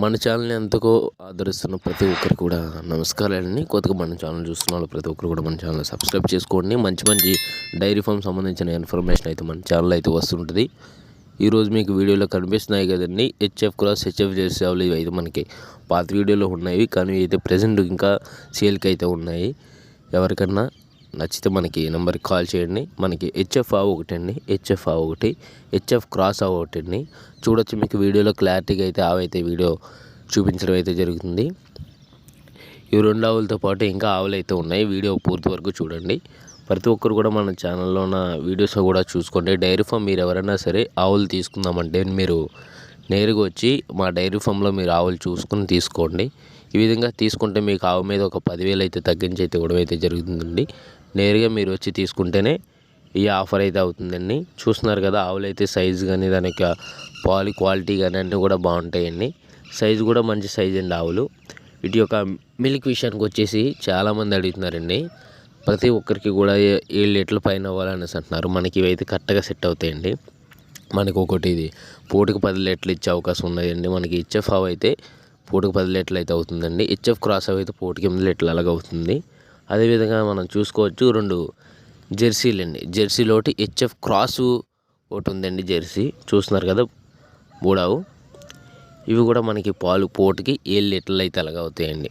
మన ఛానల్ని ఎంతకో ఆదరిస్తున్న ప్రతి ఒక్కరికి కూడా నమస్కారాలండి. కొత్తగా మన ఛానల్ చూస్తున్న వాళ్ళు ప్రతి ఒక్కరు కూడా మన ఛానల్ సబ్స్క్రైబ్ చేసుకోండి. మంచి మంచి డైరీ ఫామ్ సంబంధించిన ఇన్ఫర్మేషన్ అయితే మన ఛానల్ అయితే వస్తుంటుంది. ఈరోజు మీకు వీడియోలో కనిపిస్తున్నాయి కదండి, హెచ్ఎఫ్ క్రాస్ హెచ్ఎఫ్ జెర్సీ ఆవులు. ఇవి అయితే మనకి పాత వీడియోలో ఉన్నాయి, కానీ అయితే ప్రజెంట్ ఇంకా సేల్కి అయితే ఉన్నాయి. ఎవరికన్నా నచ్చితే మనకి నెంబర్కి కాల్ చేయండి. మనకి హెచ్ఎఫ్ ఆవు ఒకటి అండి, హెచ్ఎఫ్ ఆవు ఒకటి, హెచ్ఎఫ్ క్రాస్ ఆవు ఒకటి అండి. చూడొచ్చు మీకు వీడియోలో క్లారిటీగా అయితే ఆవైతే వీడియో చూపించడం అయితే జరుగుతుంది. ఈ రెండు ఆవులతో పాటు ఇంకా ఆవులు అయితే ఉన్నాయి. వీడియో పూర్తి వరకు చూడండి. ప్రతి ఒక్కరు కూడా మన ఛానల్లో ఉన్న వీడియోస్ కూడా చూసుకోండి. డైరీ ఫామ్ మీరు ఎవరైనా సరే ఆవులు తీసుకుందామంటే మీరు నేరుగా వచ్చి మా డైరీ ఫామ్లో మీరు ఆవులు చూసుకుని తీసుకోండి. ఈ విధంగా తీసుకుంటే మీకు ఆవు మీద ఒక 10,000 అయితే తగ్గించి అయితే ఇవ్వడం అయితే జరుగుతుందండి. నేరుగా మీరు వచ్చి తీసుకుంటేనే ఈ ఆఫర్ అయితే అవుతుందండి. చూస్తున్నారు కదా, ఆవులు అయితే సైజు కానీ దాని యొక్క పాలు క్వాలిటీ కానీ అన్నీ కూడా బాగుంటాయండి. సైజు కూడా మంచి సైజు అండి ఆవులు. వీటి యొక్క మిల్క్ విషయానికి వచ్చేసి చాలామంది అడుగుతున్నారండి. ప్రతి ఒక్కరికి కూడా 7 లీటర్ల పైన అవ్వాలనేసి అంటున్నారు. మనకి ఇవైతే కరెక్ట్గా సెట్ అవుతాయండి. మనకు ఒకటి ఇది పూటకు 10 లీటర్లు ఇచ్చే అవకాశం ఉన్నాయండి. మనకి హెచ్ఎఫ్ ఆవు అయితే పూటకు 10 లీటర్లు అయితే అవుతుందండి. హెచ్ఎఫ్ క్రాస్ ఆవు అయితే పూటకి 8 లీటర్లు అలాగ అవుతుంది. అదేవిధంగా మనం చూసుకోవచ్చు 2 జెర్సీలు అండి. జెర్సీలో ఒకటి హెచ్ఎఫ్ క్రాసు ఒకటి ఉందండి. జెర్సీ చూస్తున్నారు కదా, బూడావు. ఇవి కూడా మనకి పాలు పూటకి 7 లీటర్లు అయితే అలాగ అవుతాయండి.